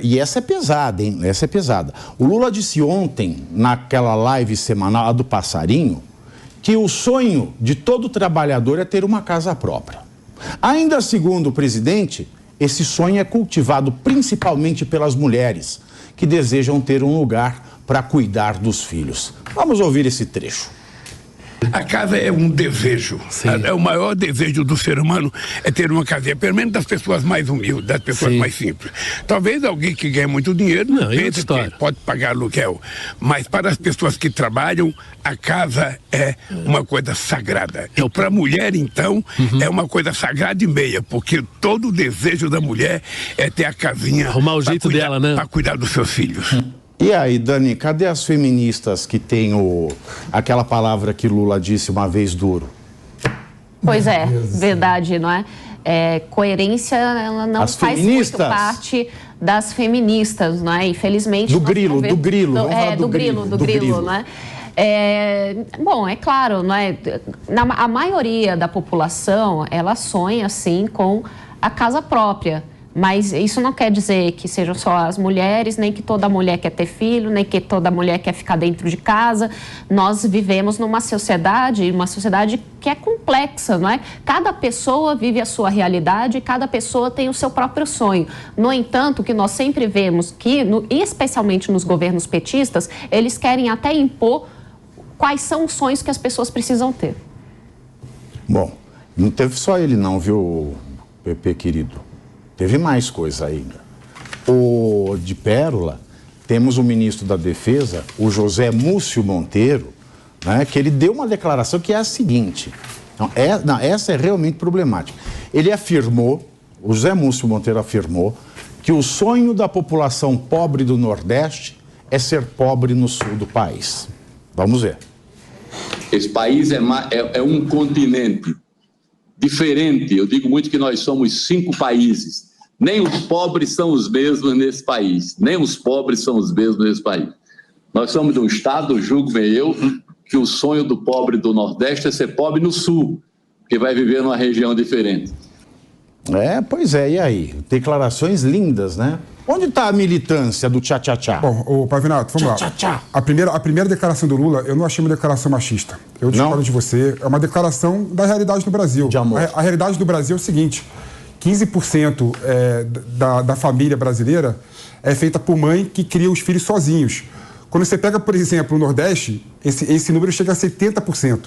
E essa é pesada, hein? Essa é pesada. O Lula disse ontem, naquela live semanal, a do passarinho, que o sonho de todo trabalhador é ter uma casa própria. Ainda segundo o presidente, esse sonho é cultivado principalmente pelas mulheres, que desejam ter um lugar para cuidar dos filhos. Vamos ouvir esse trecho. A casa é um desejo. É o maior desejo do ser humano é ter uma casinha, pelo menos das pessoas mais humildes, das pessoas mais simples. Talvez alguém que ganha muito dinheiro pense que pode pagar aluguel, mas para as pessoas que trabalham, a casa é uma coisa sagrada. E para a mulher, então, é uma coisa sagrada e meia, porque todo o desejo da mulher é ter a casinha, arrumar o jeito dela, né? Para cuidar dos seus filhos. E aí, Dani, cadê as feministas que têm aquela palavra que Lula disse uma vez duro? Pois é, verdade, não é? Coerência, ela não faz muito parte das feministas, não é? Infelizmente... Do grilo, do grilo. Do grilo, não é? Bom, é claro, não é? A maioria da população, ela sonha, sim, com a casa própria. Mas isso não quer dizer que sejam só as mulheres, nem que toda mulher quer ter filho, nem que toda mulher quer ficar dentro de casa. Nós vivemos numa sociedade que é complexa, não é? Cada pessoa vive a sua realidade, cada pessoa tem o seu próprio sonho. No entanto, o que nós sempre vemos que, especialmente nos governos petistas, eles querem até impor quais são os sonhos que as pessoas precisam ter. Bom, não teve só ele não, viu, Pepe querido? Teve mais coisa ainda. De Pérola, temos o ministro da Defesa, o José Múcio Monteiro, né, que ele deu uma declaração que é a seguinte. Essa é realmente problemática. Ele afirmou, o José Múcio Monteiro afirmou, que o sonho da população pobre do Nordeste é ser pobre no sul do país. Vamos ver. Esse país é um continente diferente. Eu digo muito que nós somos 5 países. Nem os pobres são os mesmos nesse país. Nem os pobres são os mesmos nesse país. Nós somos de um estado, julgo bem eu, que o sonho do pobre do Nordeste é ser pobre no Sul, que vai viver numa região diferente. Pois é, e aí? Declarações lindas, né? Onde está a militância do tchá-tchá-tchá? Bom, Pavinato, vamos lá. A primeira declaração do Lula, eu não achei uma declaração machista. Eu discordo de você. É uma declaração da realidade do Brasil. De amor. A realidade do Brasil é o seguinte: 15% da família brasileira é feita por mãe que cria os filhos sozinhos. Quando você pega, por exemplo, o Nordeste, esse número chega a 70%.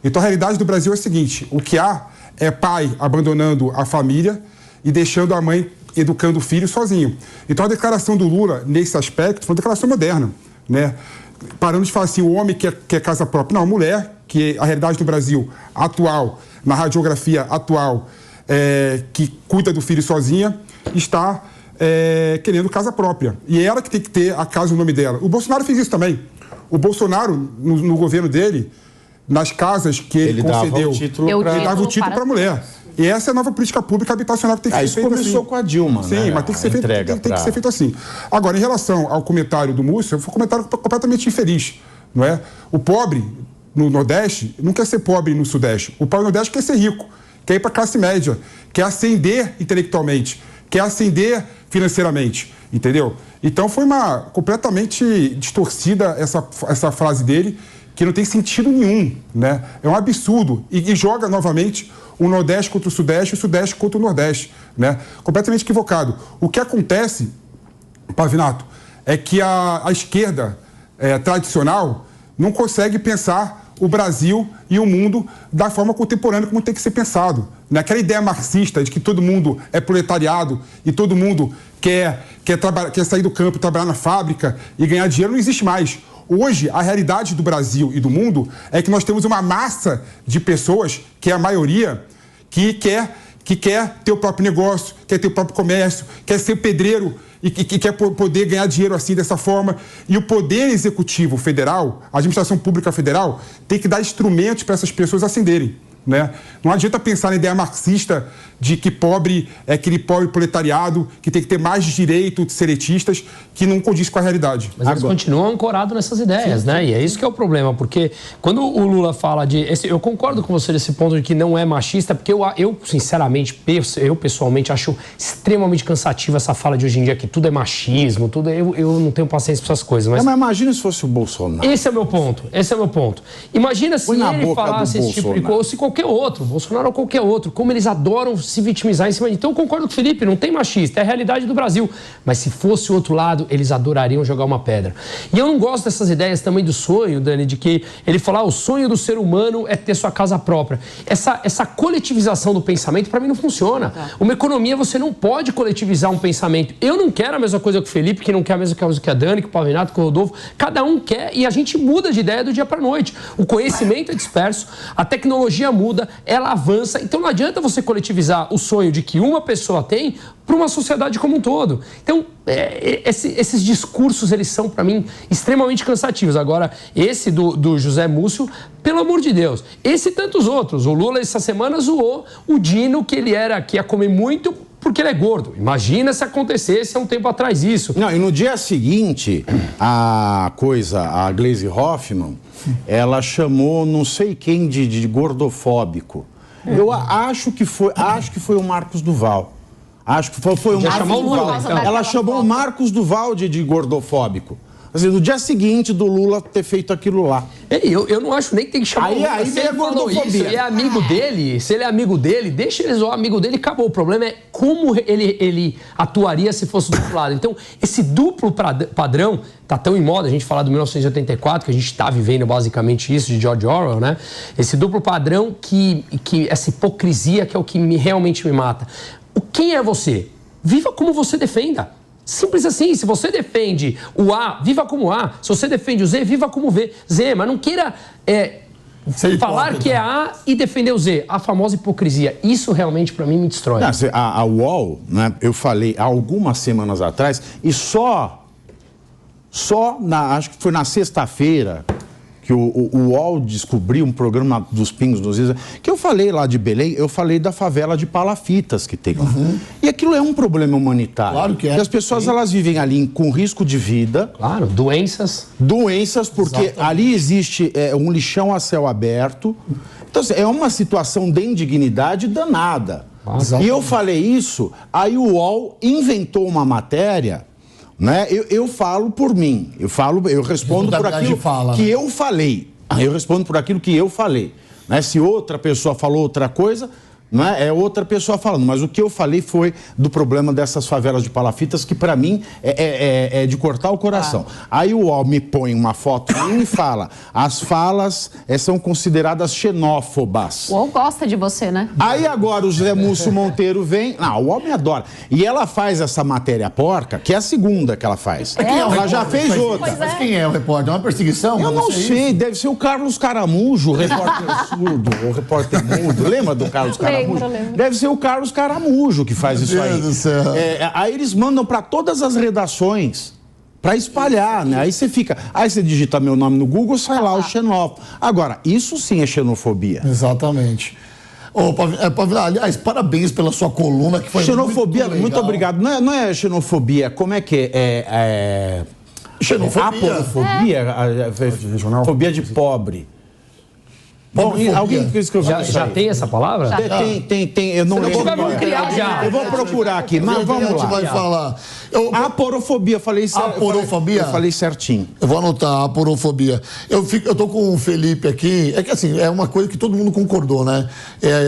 Então, a realidade do Brasil é o seguinte: o que há é pai abandonando a família e deixando a mãe educando o filho sozinho. Então, a declaração do Lula, nesse aspecto, foi uma declaração moderna, né? Parando de falar assim, o homem quer casa própria. Não, a mulher, que a realidade do Brasil atual, na radiografia atual, que cuida do filho sozinha, está querendo casa própria. E é ela que tem que ter a casa no nome dela. O Bolsonaro fez isso também. O Bolsonaro, no governo dele, nas casas que ele concedeu, ele dava o título para a mulher. E essa é a nova política pública habitacional que tem que ser feita assim. Isso começou com a Dilma, né? Sim, mas tem que ser feito assim. Agora, em relação ao comentário do Múcio, foi um comentário completamente infeliz, não é? O pobre no Nordeste não quer ser pobre no Sudeste. O pobre no Nordeste quer ser rico, quer ir para a classe média, quer ascender intelectualmente, quer ascender financeiramente, entendeu? Então foi completamente distorcida essa frase dele, que não tem sentido nenhum, né? É um absurdo e joga novamente o Nordeste contra o Sudeste e o Sudeste contra o Nordeste, né? Completamente equivocado. O que acontece, Pavinato, é que a esquerda tradicional não consegue pensar o Brasil e o mundo da forma contemporânea como tem que ser pensado. Naquela ideia marxista de que todo mundo é proletariado e todo mundo quer sair do campo, trabalhar na fábrica e ganhar dinheiro, não existe mais. Hoje, a realidade do Brasil e do mundo é que nós temos uma massa de pessoas, que é a maioria, que quer ter o próprio negócio, quer ter o próprio comércio, quer ser pedreiro e que quer poder ganhar dinheiro assim, dessa forma. E o Poder Executivo Federal, a Administração Pública Federal, tem que dar instrumentos para essas pessoas ascenderem. né? Não adianta pensar na ideia marxista de que pobre é aquele pobre proletariado que tem que ter mais direitos seletistas, que não condiz com a realidade. Mas eles continuam ancorados nessas ideias, né? E é isso que é o problema, porque quando o Lula fala de... eu concordo com você nesse ponto de que não é machista, porque eu sinceramente, eu pessoalmente acho extremamente cansativa essa fala de hoje em dia que tudo é machismo, tudo... Eu não tenho paciência para essas coisas, mas... Mas imagina se fosse o Bolsonaro. Esse é o meu ponto, Imagina se ele falasse esse tipo de coisa, ou se qualquer outro, Bolsonaro ou qualquer outro, como eles adoram se vitimizar em cima de... Então eu concordo com o Felipe, não tem machista, é a realidade do Brasil. Mas se fosse o outro lado, eles adorariam jogar uma pedra. E eu não gosto dessas ideias também do sonho, Dani, de que ele fala, o sonho do ser humano é ter sua casa própria. Essa coletivização do pensamento, para mim, não funciona. Uma economia, você não pode coletivizar um pensamento. Eu não quero a mesma coisa que o Felipe, que não quer a mesma coisa que a Dani, que o Pavinato, que o Rodolfo. Cada um quer e a gente muda de ideia do dia para noite. O conhecimento é disperso, a tecnologia muda, ela avança. Então não adianta você coletivizar o sonho de que uma pessoa tem para uma sociedade como um todo. Então, esses discursos, eles são, para mim, extremamente cansativos. Agora, esse do José Múcio, pelo amor de Deus. Esse e tantos outros. O Lula, essa semana, zoou o Dino, que ia comer muito porque ele é gordo. Imagina se acontecesse há um tempo atrás isso. Não, e no dia seguinte, a Gleisi Hoffmann, ela chamou não sei quem de gordofóbico. Eu acho que foi o Marcos Duval. Acho que foi o Marcos Duval. Ela chamou o Marcos Duval de gordofóbico. Assim, no dia seguinte do Lula ter feito aquilo lá. Eu não acho nem que tem que chamar o Lula. Aí vem a gordofobia. Se ele é amigo dele, deixa ele zoar amigo dele e acabou. O problema é como ele atuaria se fosse do outro lado. Então, esse duplo padrão tá tão em moda, a gente falar do 1984, que a gente está vivendo basicamente isso, de George Orwell, né? Esse duplo padrão essa hipocrisia que é o que realmente me mata. Quem é você? Viva como você defenda. Simples assim. Se você defende o A, viva como A. Se você defende o Z, viva como Z. Mas não queira falar que é A e defender o Z. A famosa hipocrisia. Isso realmente, para mim, me destrói. Não, a UOL, né, eu falei há algumas semanas atrás, e acho que foi na sexta-feira, que o UOL descobriu um programa dos Pingos nos Is, que eu falei lá de Belém, eu falei da favela de Palafitas que tem lá. E aquilo é um problema humanitário. Claro que é. Porque as pessoas, elas vivem ali com risco de vida. Claro, doenças. Porque exatamente, ali existe um lixão a céu aberto. Então, é uma situação de indignidade danada. Exatamente. E eu falei isso, aí o UOL inventou uma matéria... Né? Eu falo por mim, eu respondo por aquilo que eu falei. Eu respondo por aquilo que eu falei. Né? Se outra pessoa falou outra coisa, né? É outra pessoa falando. Mas o que eu falei foi do problema dessas favelas de Palafitas, que para mim é de cortar o coração. Aí o UOL me põe uma foto e fala, as falas são consideradas xenófobas. O UOL gosta de você, né? Aí agora o José Múcio Monteiro vem... Não, o UOL me adora. E ela faz essa matéria porca, que é a segunda que ela faz. Ela já fez outra. Mas quem é o repórter? É uma perseguição? Eu não sei, deve ser o Carlos Caramujo, o repórter surdo, o repórter mudo. Lembra do Carlos Caramujo? Lembro. Deve ser o Carlos Caramujo que faz isso aí. Meu Deus do céu. Aí eles mandam para todas as redações para espalhar, né? Aí você digita meu nome no Google, sai lá o xenófobo. Agora, isso sim é xenofobia. Exatamente. Aliás, parabéns pela sua coluna, que foi xenofobia, muito obrigado. Não é xenofobia, como é que é? Xenofobia. Aporofobia? Fobia de pobre. Bom, alguém escreveu já tem essa palavra? Tem. Eu não lembro. Vamos criar já. Eu vou procurar aqui, mas vamos lá. Vai falar. Aporofobia, falei certo. Aporofobia? Eu falei certinho. Eu vou anotar, aporofobia. Eu tô com o Felipe aqui, é que assim, é uma coisa que todo mundo concordou, né?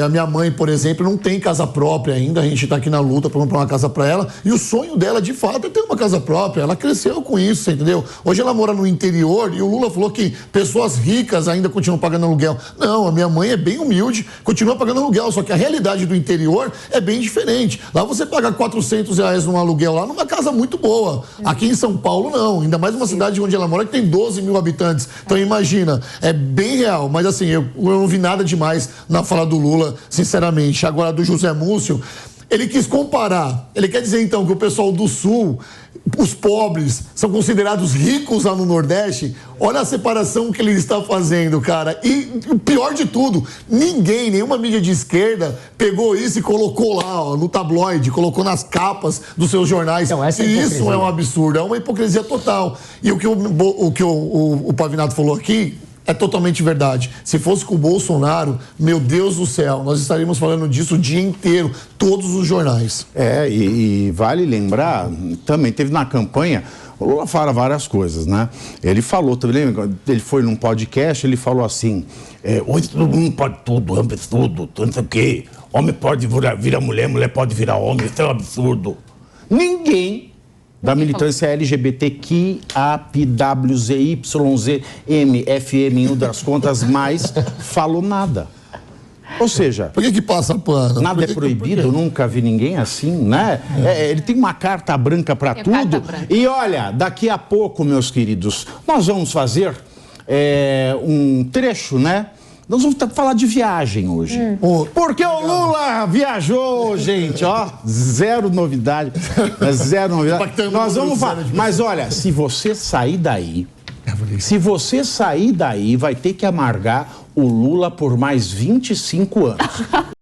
A minha mãe, por exemplo, não tem casa própria ainda, a gente tá aqui na luta para comprar uma casa para ela, e o sonho dela, de fato, é ter uma casa própria. Ela cresceu com isso, você entendeu? Hoje ela mora no interior e o Lula falou que pessoas ricas ainda continuam pagando aluguel. Não, a minha mãe é bem humilde, continua pagando aluguel, só que a realidade do interior é bem diferente. Lá você paga R$400 num aluguel lá, numa casa muito boa. Aqui em São Paulo, não. Ainda mais uma cidade onde ela mora, que tem 12 mil habitantes. Então, imagina, é bem real. Mas, assim, eu não vi nada demais na fala do Lula, sinceramente. Agora, do José Múcio, Ele quis comparar. Ele quer dizer, então, que o pessoal do Sul, os pobres, são considerados ricos lá no Nordeste. Olha a separação que ele está fazendo, cara. E o pior de tudo, nenhuma mídia de esquerda pegou isso e colocou lá, ó, no tabloide, colocou nas capas dos seus jornais. Então, e isso é um absurdo, é uma hipocrisia total. E o que o Pavinato falou aqui é totalmente verdade. Se fosse com o Bolsonaro, meu Deus do céu, nós estaríamos falando disso o dia inteiro, todos os jornais. E vale lembrar, também teve na campanha, o Lula fala várias coisas, né? Ele falou, ele foi num podcast, ele falou assim, hoje todo mundo pode tudo, homem tudo, não sei o quê. Homem pode virar mulher, mulher pode virar homem, isso é um absurdo. Ninguém da militância LGBTQIAPWZYZMFM, das contas, mais falou nada. Ou seja... Por que passa pano? Nada é proibido, nunca vi ninguém assim, né? Ele tem uma carta branca para tudo. E olha, daqui a pouco, meus queridos, nós vamos fazer um trecho, né? Nós vamos falar de viagem hoje. Porque o Lula viajou, gente, ó. Zero novidade. Zero novidade. Nós vamos falar. Mas olha, se você sair daí, vai ter que amargar o Lula por mais 25 anos.